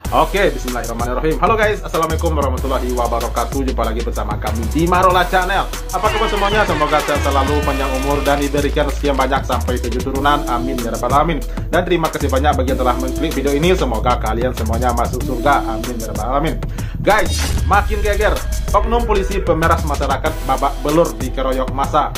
Oke, bismillahirrahmanirrahim. Halo guys, assalamualaikum warahmatullahi wabarakatuh. Jumpa lagi bersama kami di Marola Channel. Apa kabar semuanya? Semoga sehat selalu, panjang umur, dan diberikan sekian banyak sampai 7 turunan. Amin ya rabbal alamin. Dan terima kasih banyak bagi yang telah mengklik video ini. Semoga kalian semuanya masuk surga. Amin ya rabbal alamin. Guys, makin geger. Oknum polisi pemeras masyarakat babak belur dikeroyok massa.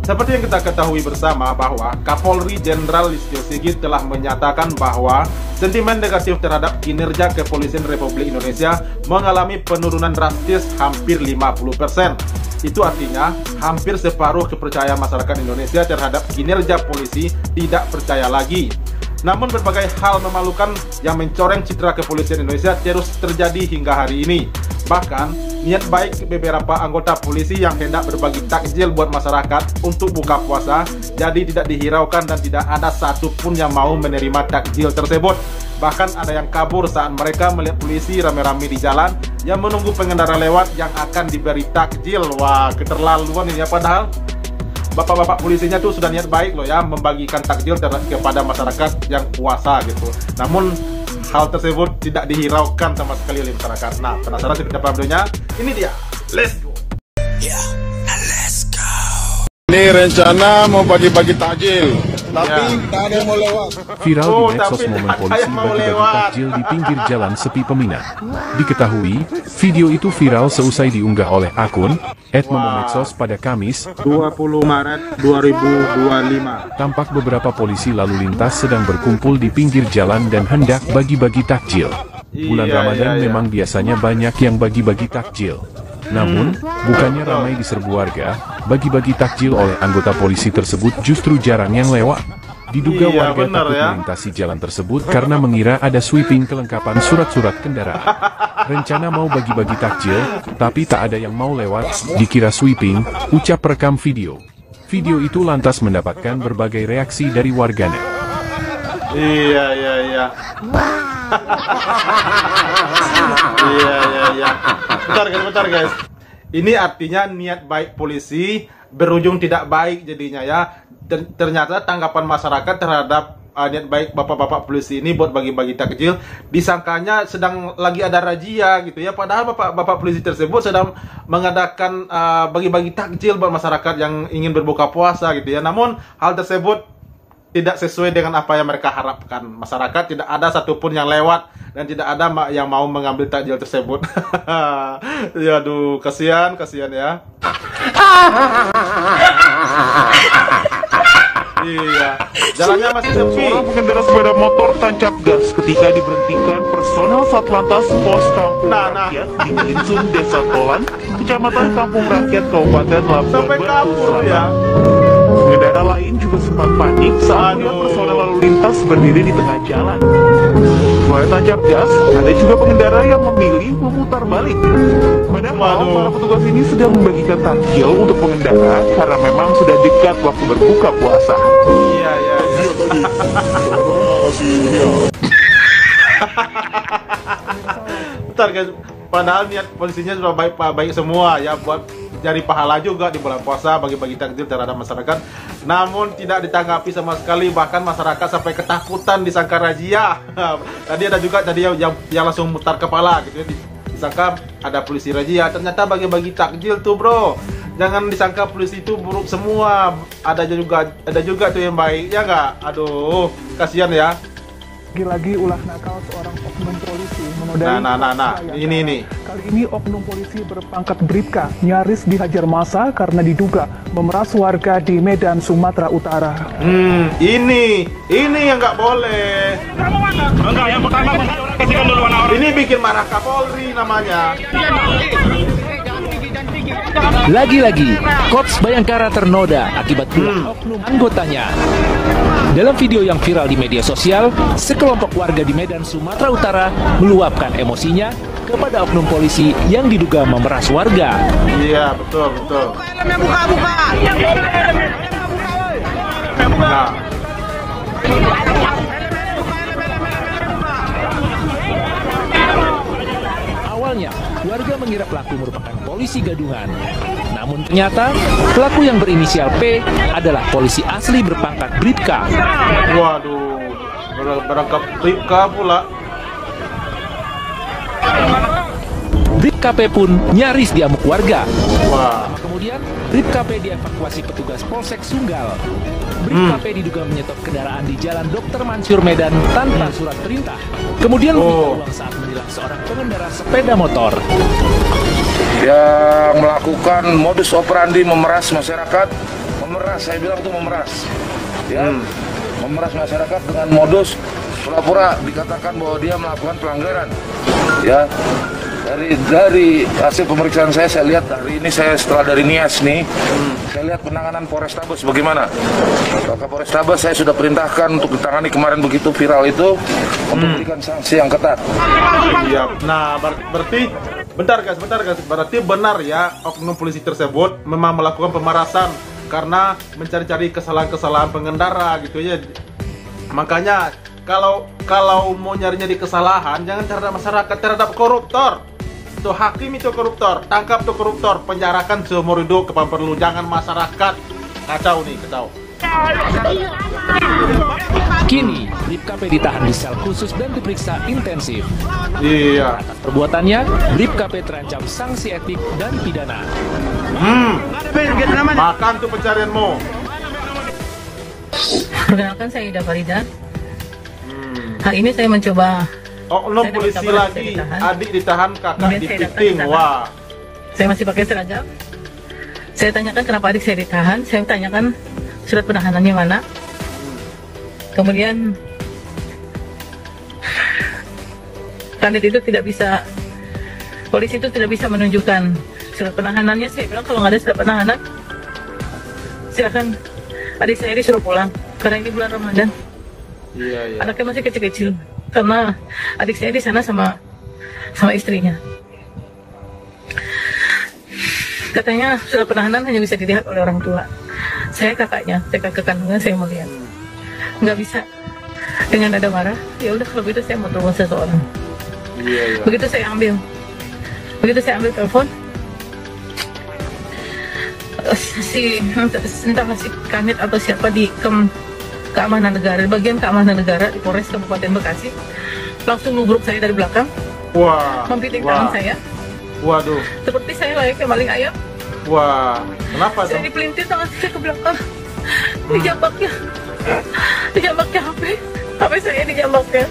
Seperti yang kita ketahui bersama bahwa Kapolri Jenderal Listio Sigit telah menyatakan bahwa sentimen negatif terhadap kinerja kepolisian Republik Indonesia mengalami penurunan drastis hampir 50%. Itu artinya hampir separuh kepercayaan masyarakat Indonesia terhadap kinerja polisi tidak percaya lagi. Namun berbagai hal memalukan yang mencoreng citra kepolisian Indonesia terus terjadi hingga hari ini. Bahkan niat baik beberapa anggota polisi yang hendak berbagi takjil buat masyarakat untuk buka puasa jadi tidak dihiraukan dan tidak ada satupun yang mau menerima takjil tersebut. Bahkan ada yang kabur saat mereka melihat polisi rame-rame di jalan yang menunggu pengendara lewat yang akan diberi takjil. Wah, keterlaluan ini ya, padahal bapak-bapak polisinya tuh sudah niat baik loh ya, membagikan takjil kepada masyarakat yang puasa gitu. Namun hal tersebut tidak dihiraukan sama sekali oleh masyarakat. Nah, penasaran seperti apa videonya? Ini dia, let's go. Let's go. Ini rencana mau bagi-bagi takjil, tapi tak ada yang mau lewat. Viral di medsos momen polisi bagi-bagi takjil di pinggir jalan sepi peminat. Diketahui, video itu viral seusai diunggah oleh akun @momomedsos pada Kamis 20 Maret 2025. Tampak beberapa polisi lalu lintas sedang berkumpul di pinggir jalan dan hendak bagi-bagi takjil. Bulan Ramadan memang biasanya banyak yang bagi-bagi takjil. Namun, bukannya ramai diserbu warga, bagi-bagi takjil oleh anggota polisi tersebut justru jarang yang lewat. Diduga warga takut melintasi jalan tersebut karena mengira ada sweeping kelengkapan surat-surat kendaraan. Rencana mau bagi-bagi takjil, tapi tak ada yang mau lewat, dikira sweeping, ucap perekam video. Video itu lantas mendapatkan berbagai reaksi dari warganet. Iya. Bentar guys. Ini artinya niat baik polisi berujung tidak baik jadinya ya. Ternyata tanggapan masyarakat terhadap niat baik bapak-bapak polisi ini buat bagi-bagi takjil disangkanya sedang lagi ada razia gitu ya, padahal bapak-bapak polisi tersebut sedang mengadakan bagi-bagi takjil buat masyarakat yang ingin berbuka puasa gitu ya. Namun hal tersebut tidak sesuai dengan apa yang mereka harapkan. Masyarakat tidak ada satupun yang lewat dan tidak ada yang mau mengambil takjil tersebut. Ya aduh, kasihan ya. Iya, jalannya masih sepi. Seorang pengendara sepeda motor tancap gas ketika diberhentikan personel Satlantas Pos Kampung Rakyat di Melinsun, Desa Tolan, Kecamatan Kampung Rakyat, Kabupaten Labuan Sampai kabur ya. Pengendara lain juga sempat panik saat melihat personel lalu lintas berdiri di tengah jalan. Selain tancap gas, ada juga pengendara yang memilih memutar balik. Padahal para petugas ini sedang membagikan takjil untuk pengendara karena memang sudah dekat waktu berbuka puasa. Iya. Bentar guys, padahal niat polisinya sudah baik semua ya, buat cari pahala juga di bulan puasa, bagi-bagi takjil terhadap masyarakat. Namun tidak ditanggapi sama sekali, bahkan masyarakat sampai ketakutan disangka razia. Tadi ada juga yang langsung mutar kepala gitu ya, disangka ada polisi razia, ternyata bagi-bagi takjil tuh bro. Jangan disangka polisi itu buruk semua, ada juga tuh yang baik ya nggak? Aduh, kasihan ya. Lagi-lagi ulah nakal seorang oknum polisi menodai. Ini. Kali ini oknum polisi berpangkat Bribka nyaris dihajar massa karena diduga memeras warga di Medan, Sumatera Utara. Ini yang nggak boleh. Enggak, yang pertama kasihkan dulu orang. Ini bikin marah Kapolri namanya. Lagi-lagi, Korps Bayangkara ternoda akibat ulah oknum anggotanya. Dalam video yang viral di media sosial, sekelompok warga di Medan, Sumatera Utara meluapkan emosinya kepada oknum polisi yang diduga memeras warga. Iya, betul. Buka. Nah. Awalnya, warga mengira pelaku merupakan polisi gadungan. Namun ternyata, pelaku yang berinisial P adalah polisi asli berpangkat Bribka. Waduh, berangkat Bribka pula. BribKP pun nyaris diamuk warga. Wah. Kemudian, BribKP dievakuasi petugas Polsek Sunggal. BribKP diduga menyetop kendaraan di Jalan Dr. Mansur Medan tanpa surat perintah. Kemudian meminta uang saat menilang seorang pengendara sepeda motor. Yang melakukan modus operandi memeras masyarakat, saya bilang itu memeras, ya, memeras masyarakat dengan modus pura-pura dikatakan bahwa dia melakukan pelanggaran, ya. Dari hasil pemeriksaan saya lihat hari ini setelah dari Nias nih, saya lihat penanganan Polrestabes bagaimana. Kapolres Tabes saya sudah perintahkan untuk ditangani kemarin begitu viral itu untuk memberikan sanksi yang ketat. Iya. Nah, berarti bentar guys, berarti benar ya oknum polisi tersebut memang melakukan pemerasan karena mencari-cari kesalahan-kesalahan pengendara gitu ya. Makanya kalau mau nyari-nyari kesalahan jangan terhadap masyarakat, terhadap koruptor. Itu hakim itu koruptor, tangkap tuh koruptor, penjarakan seumur hidup kapan perlu, jangan masyarakat. Kacau nih, kacau. Kini, BribKP ditahan di sel khusus dan diperiksa intensif. Iya. Atas perbuatannya, BribKP terancam sanksi etik dan pidana. Makan tuh pencarianmu. Perkenalkan, saya Ida Farida. Hari ini saya mencoba. Oknum polisi lagi, adik ditahan, kakak dipiting. Wah. Saya masih pakai seragam. Saya tanyakan kenapa adik saya ditahan. Saya tanyakan surat penahanannya mana. Kemudian kandidat itu tidak bisa, polisi itu tidak bisa menunjukkan surat penahanannya. Saya bilang kalau nggak ada surat penahanan, silakan adik saya disuruh pulang karena ini bulan Ramadan. Iya. Anaknya masih kecil-kecil karena adik saya di sana sama istrinya. Katanya surat penahanan hanya bisa dilihat oleh orang tua. Saya kakaknya, saya kakak kandungnya, saya mau lihat. Nggak bisa. Dengan nada marah, ya udah kalau begitu saya mau telepon seseorang. Iya. Begitu saya ambil telepon, entah si Kanit atau siapa di keamanan negara, bagian keamanan negara di Polres Kabupaten Bekasi, langsung nubruk saya dari belakang. Wah. Mempiting tangan saya. Waduh. Seperti saya layaknya maling ayam. Wah. Kenapa Saya tuh? dipelintir tangan saya ke belakang. Dijambaknya HP saya dijambaknya.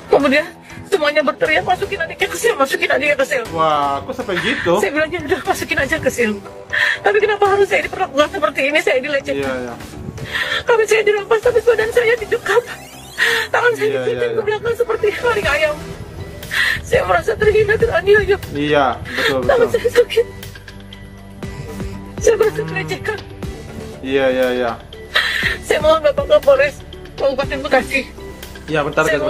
Kemudian semuanya berteriak, masukin adiknya ke sel. Wah, kok sampai gitu? Saya bilangnya udah masukin aja ke sel. Tapi kenapa harus saya diperlakukan seperti ini? Saya dilecehkan. Iya. Tapi saya dirampas, tapi badan saya dicekap. Tangan saya dipelintir ke belakang seperti maling ayam. Saya merasa terhina, teraniaya. Iya, betul. Tangan saya sakit. Saya merasa dilecehkan. Iya. Saya mohon Bapak Kapolres Kabupaten Bekasi. Ya bentar guys.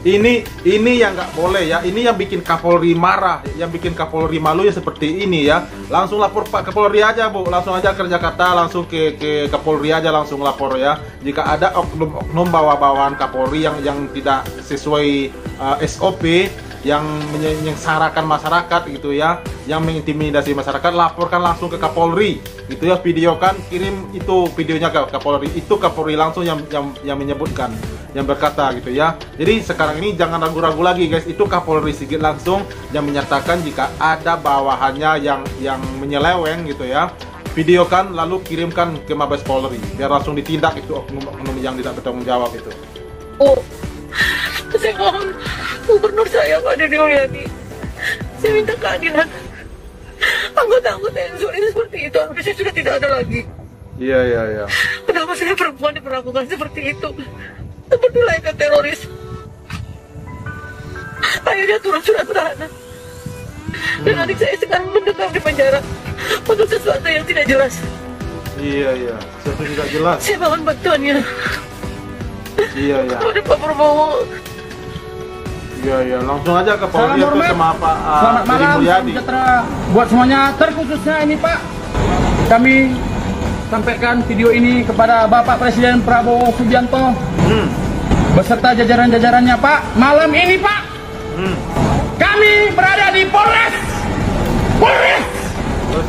Ini yang nggak boleh ya. Ini yang bikin Kapolri marah, yang bikin Kapolri malu ya seperti ini ya. Langsung lapor Pak Kapolri aja Bu, langsung aja ke Jakarta, langsung ke Kapolri aja langsung lapor ya. Jika ada oknum bawa-bawaan Kapolri yang tidak sesuai SOP, yang menyengsarakan masyarakat gitu ya, yang mengintimidasi masyarakat, laporkan langsung ke Kapolri gitu ya, videokan, kirim itu videonya ke Kapolri. Itu Kapolri langsung yang menyebutkan, yang berkata gitu ya. Jadi sekarang ini jangan ragu-ragu lagi guys, itu Kapolri Sigit langsung yang menyatakan jika ada bawahannya yang menyeleweng gitu ya, videokan lalu kirimkan ke Mabes Polri biar langsung ditindak itu oknum yang tidak bertanggung jawab itu. Saya mohon Gubernur saya Pak Dede Mulyadi, saya minta keadilan. Anggota-anggota yang sulit seperti itu harusnya sudah tidak ada lagi. Iya. Kenapa saya perempuan diperlakukan seperti itu? Seperti layaknya teroris. Akhirnya turun surat penahanan. Dan adik saya sekarang mendekam di penjara untuk sesuatu yang tidak jelas. Iya, sesuatu tidak jelas. Saya mohon bantuannya. Iya. Kepada Pak Prabowo. Iya, langsung aja ke Polri atau sama Pak Selamat malam, Mulyadi. sejahtera buat semuanya, terkhususnya ini Pak. Kami sampaikan video ini kepada Bapak Presiden Prabowo Subianto beserta jajaran-jajarannya Pak. Malam ini Pak, kami berada di Polres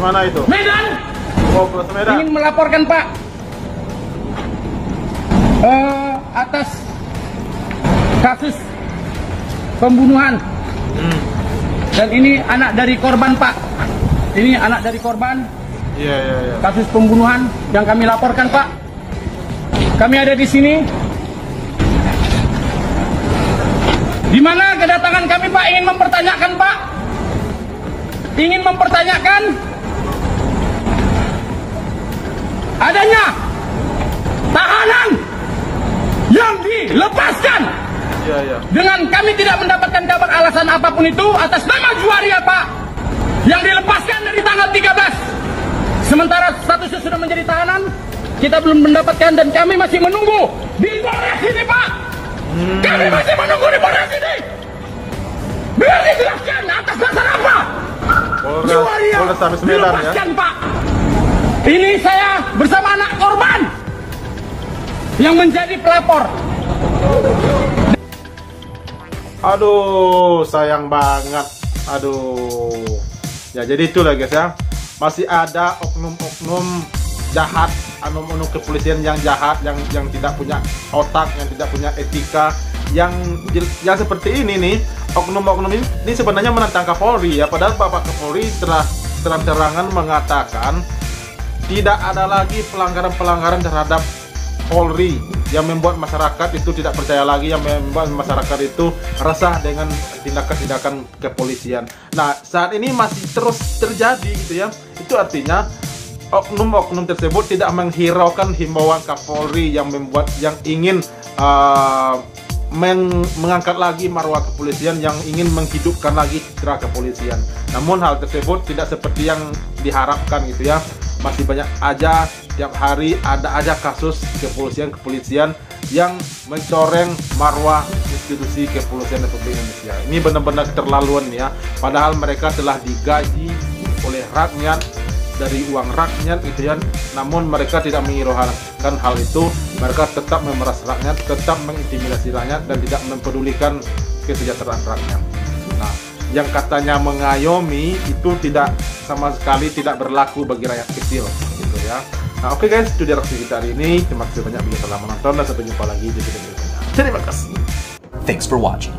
mana itu? Medan. Polres Medan. Ingin melaporkan Pak atas kasus pembunuhan Dan ini anak dari korban, Pak. Ini anak dari korban. Iya. Kasus pembunuhan yang kami laporkan, Pak. Kami ada di sini. Di mana kedatangan kami, Pak, ingin mempertanyakan, Pak. Ingin mempertanyakan adanya tahanan yang dilepaskan. Iya. Dengan kami tidak mendapatkan kabar alasan apapun itu atas nama Juwaria, Pak, yang dilepaskan dari tanggal 13. Sementara statusnya sudah menjadi tahanan, kita belum mendapatkan dan kami masih menunggu di Polres ini, Pak. Kami masih menunggu di Polres ini. Biar dijelaskan atas dasar apa Juwaria dilepaskan, Pak. Ini saya bersama anak korban yang menjadi pelapor. Aduh, sayang banget. Aduh. Ya, jadi itulah guys ya. Masih ada oknum-oknum jahat, oknum-oknum kepolisian yang jahat, yang tidak punya otak, yang tidak punya etika, yang seperti ini nih. Oknum-oknum ini sebenarnya menantang Kapolri ya. Padahal Bapak Kapolri setelah terang-terangan mengatakan tidak ada lagi pelanggaran-pelanggaran terhadap Polri yang membuat masyarakat itu tidak percaya lagi, yang membuat masyarakat itu resah dengan tindakan-tindakan kepolisian. Nah, saat ini masih terus terjadi gitu ya. Itu artinya oknum-oknum tersebut tidak menghiraukan himbauan Kapolri yang ingin mengangkat lagi marwah kepolisian, yang ingin menghidupkan lagi citra kepolisian. Namun hal tersebut tidak seperti yang diharapkan gitu ya. Masih banyak aja, tiap hari ada aja kasus kepolisian yang mencoreng marwah institusi kepolisian Republik Indonesia. Ini benar-benar keterlaluan ya. Padahal mereka telah digaji oleh rakyat, dari uang rakyat gitu ya. Namun mereka tidak menghiraukan hal itu. Mereka tetap memeras rakyat, tetap mengintimidasi rakyat, dan tidak mempedulikan kesejahteraan rakyat. Nah, yang katanya mengayomi itu tidak sama sekali tidak berlaku bagi rakyat kecil gitu ya. Nah, oke guys, itu dia reaksi kita hari ini. Terima kasih banyak bagi telah menonton, dan sampai jumpa lagi di video berikutnya. Terima kasih. Thanks for watching.